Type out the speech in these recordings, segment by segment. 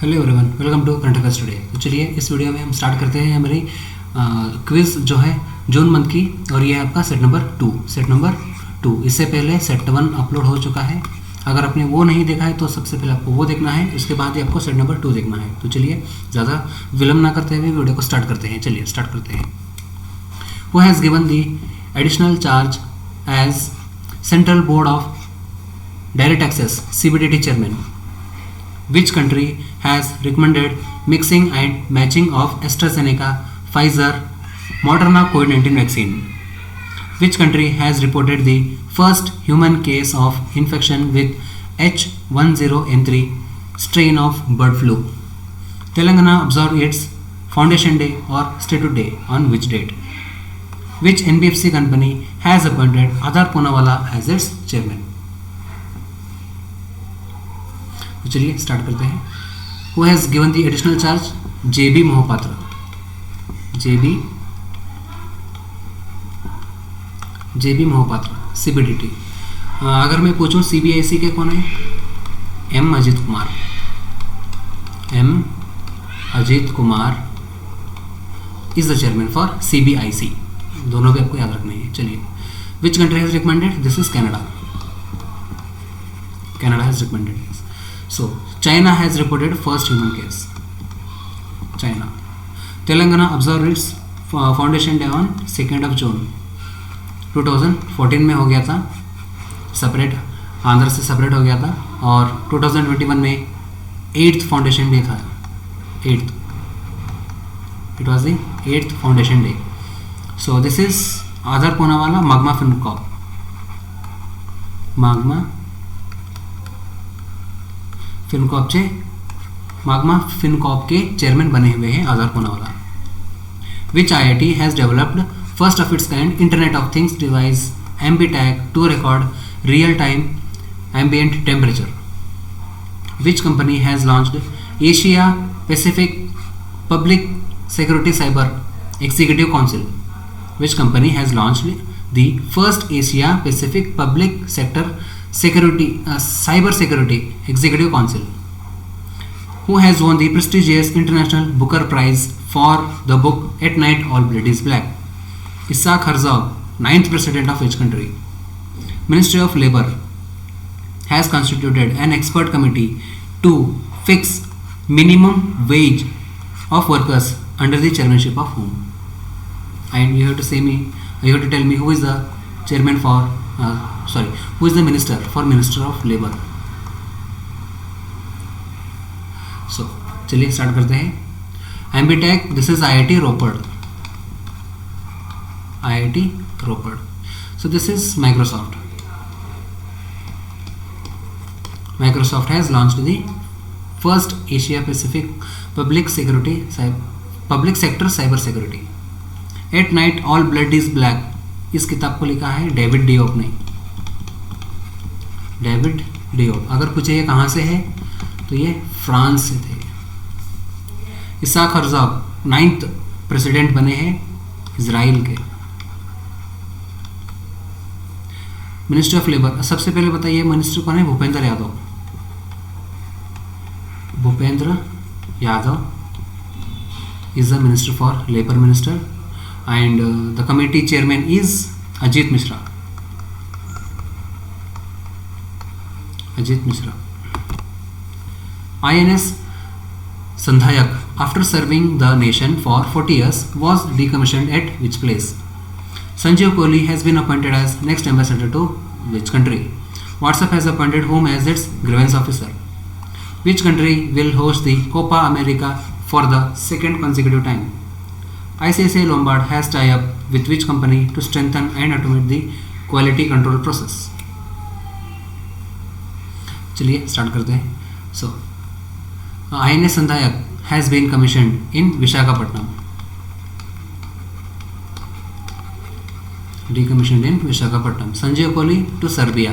Hello everyone, welcome to current affairs today. तो चलिए इस वीडियो में हम स्टार्ट करते हैं हमारी क्विज़ जो है जून मंथ की, और ये है आपका सेट नंबर टू। इससे पहले सेट 1 अपलोड हो चुका है। अगर आपने वो नहीं देखा है तो सबसे पहले आपको वो देखना है, उसके बाद ही आपको सेट नंबर 2 देखना है। तो चलिए ज़्यादा विलम्ब ना करते हुए वीडियो को स्टार्ट करते हैं। चलिए स्टार्ट करते हैं। Who has given the additional charge as central board of direct taxes CBDT chairman? Which country has recommended mixing and matching of AstraZeneca, Pfizer, Moderna COVID-19 vaccine? Which country has reported the first human case of infection with H10N3 strain of bird flu? Telangana observed its Foundation Day or Statute Day on which date? Which NBFC company has appointed Adar Poonawalla as its chairman? तो चलिए start करते हैं। Who has given the additional charge? JB Mohapatra, JB Mohapatra CBDT। अगर मैं पूछूं CBIC के कौन है? M Ajit Kumar is the chairman for CBIC। दोनों भी आपको याद रखने हैं। चलिए, which country has recommended? This is Canada has recommended. So, China has reported first human case. China. Telangana observed its Foundation Day on 2nd of June 2014 में हो गया था, सेपरेट आंध्र से सेपरेट हो गया था, और 2021 में 8th फाउंडेशन डे था। 8th, it was the 8th foundation day. So this is Adar Poonawalla Magma Fincorp के चेयरमैन बने हुए हैं Adar Poonawalla. Which IIT has developed first of its kind internet of things device AmbiTag to record real time ambient temperature? Which company has launched Asia Pacific public security cyber executive council? Which company has launched the first Asia Pacific public sector cyber security executive council? Who has won the prestigious international Booker prize for the book At Night All Blood is Black? Isaac Herzog, 9th president of which country? Ministry of Labour has constituted an expert committee to fix minimum wage of workers under the chairmanship of whom? And you have to tell me who is the chairman for who is the minister for Minister of Labour? So चलिए start करते हैं। AmbiTag, this is IIT Ropar. So this is Microsoft has launched the first Asia Pacific public sector cyber security. At Night All Blood is Black, इस किताब को लिखा है David Diop ने। अगर पूछे ये कहाँ से है तो ये फ्रांस से थे। इसाक हर्जॉग 9th प्रेसिडेंट बने हैं इजराइल के। मिनिस्ट्री ऑफ लेबर, सबसे पहले बताइए मिनिस्टर कौन है? Bhupendra Yadav is the minister for labour minister, and the committee chairman is Ajit Mishra. INS Sandhayak, after serving the nation for 40 years, was decommissioned at which place? Sanjeev Kohli has been appointed as next ambassador to which country? WhatsApp has appointed whom as its grievance officer? Which country will host the Copa America for the second consecutive time? ICICI Lombard has tie-up with which company to strengthen and automate the quality control process? चलिए start करते हैं। So, INS Sandhayak has been commissioned in Visakhapatnam. Decommissioned in Visakhapatnam. Sanjeev Kohli to Serbia.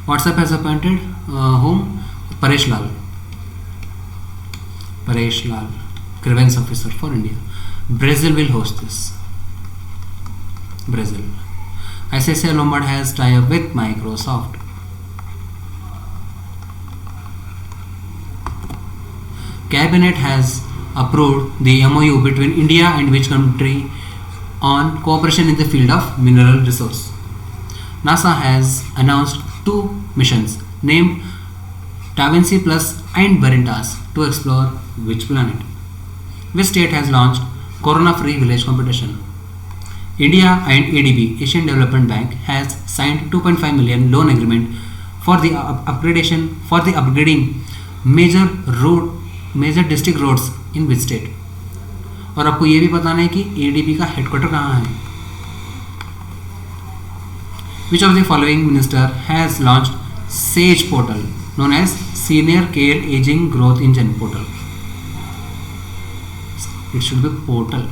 WhatsApp has appointed whom? Paresh Lal, grievance officer for India. Brazil will host this. ICICI Lombard has tie-up with Microsoft. Cabinet has approved the MOU between India and which country on cooperation in the field of mineral resource? NASA has announced two missions named Da Vinci Plus and Veritas to explore which planet? Which state has launched Corona-free village competition? India and ADB, Asian Development Bank, has signed 2.5 million loan agreement for the upgrading major district roads in which state? और आपको ये भी बताना है कि ADB का headquarter कहाँ है? Which of the following minister has launched SAGE portal known as Senior Care Aging Growth Engine portal? It should be portal.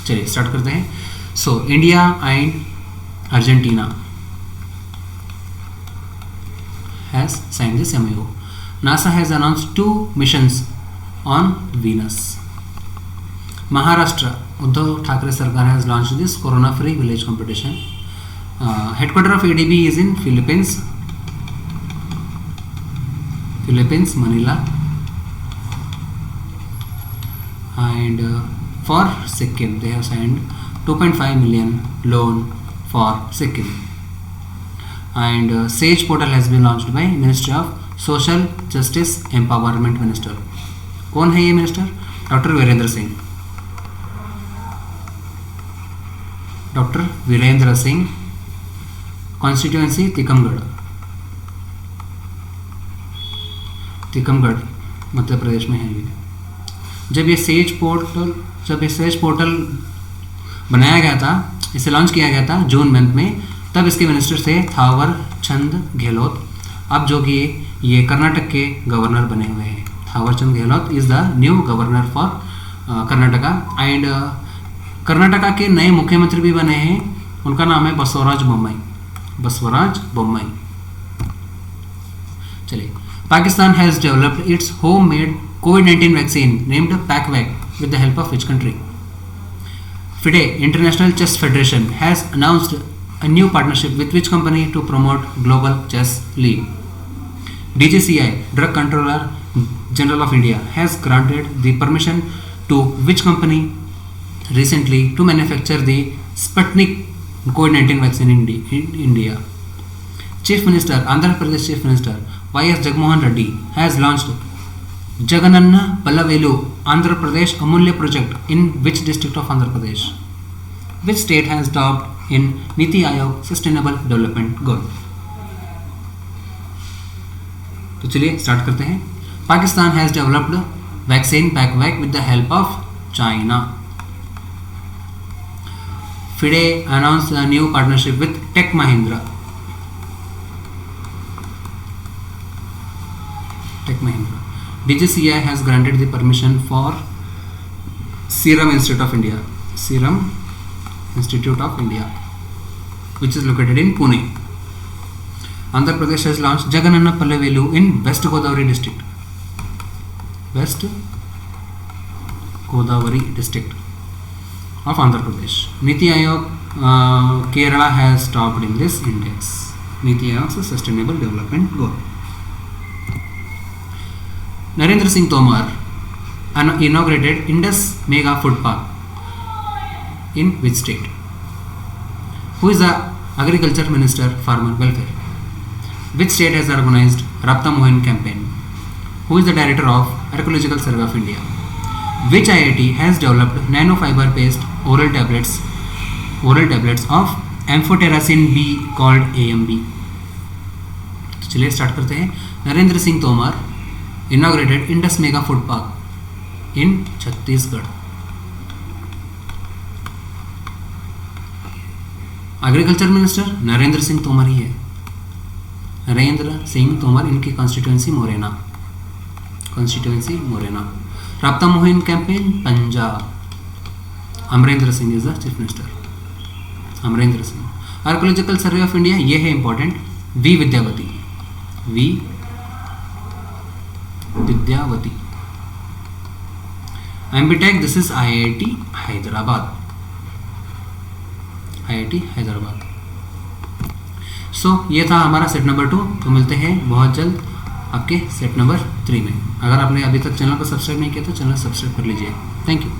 चलिए स्टार्ट करते हैं. So India and Argentina has signed this MOU. NASA has announced two missions on Venus. Maharashtra, Uddhav Thackeray Sarkar has launched this Corona-free village competition. Headquarter of ADB is in Philippines, Manila, and for Sikkim they have signed 2.5 million loan for Sikkim. And SAGE portal has been launched by Ministry of Social Justice Empowerment Minister. कौन है ये minister? Doctor Virendra Singh. Doctor Virendra Singh, constituency Tikamgarh Madhya Pradesh में है ये. जब ये says portal बनाया गया था, इसे लॉन्च किया गया था जून मंथ में, तब इसके मिनिस्टर थे थावर चंद गहलोत, अब जो कि ये कर्नाटक के गवर्नर बने हुए हैं. Thawar Chand Gehlot is the new governor for Karnataka. And Karnataka के नए मुख्यमंत्री भी बने हैं, उनका नाम है बसवराज बोम्मई. चलिए, Pakistan has developed its homemade COVID-19 vaccine named PakVac with the help of which country? FIDE, International Chess Federation, has announced a new partnership with which company to promote Global Chess League? DGCI, Drug Controller General of India, has granted the permission to which company recently to manufacture the Sputnik COVID-19 vaccine in India? Chief Minister, Andhra Pradesh Chief Minister Y.S. Jagmohan Reddy has launched Jagananna Pallavelu Andhra Pradesh Amulya project in which district of Andhra Pradesh? Which state has topped in Niti Aayog Sustainable Development Goal? तो चलिए start करते हैं. Pakistan has developed vaccine PakVac with the help of China. FIDE announced a new partnership with Tech Mahindra. DGCI has granted the permission for Serum Institute of India, which is located in Pune. Andhra Pradesh has launched Jagananna Pallavelu in West Godavari district. Of Andhra Pradesh. Niti Aayog Kerala has topped in this index. Niti Aayog's Sustainable Development Goal. Narendra Singh Tomar inaugurated Indus Mega Food Park in which state? Who is the Agriculture Minister, Farmer Welfare? Which state has organized Rabta Mohin campaign? Who is the Director of Archaeological Survey of India? Which IIT has developed nanofiber based oral tablets of amphotericin B called AMB? तो चलिए start करते हैं. Narendra Singh Tomar inaugurated Indus Mega Food Park in Chhattisgarh. Agriculture minister Narendra Singh Tomar ही है. नरेंद्र सिंह तोमर, इनकी constituency Morena. Rabta Muhim campaign Punjab. Amarinder Singh is the chief minister. Amarinder Singh. Archaeological survey of India, ये है important. V Vidyavathi. AmbiTag, this is IIT Hyderabad. So ये था हमारा सेट नंबर 2. तो मिलते हैं बहुत जल्द आपके सेट नंबर 3 में। अगर आपने अभी तक चैनल को सब्सक्राइब नहीं किया तो चैनल सब्सक्राइब कर लीजिए। Thank you.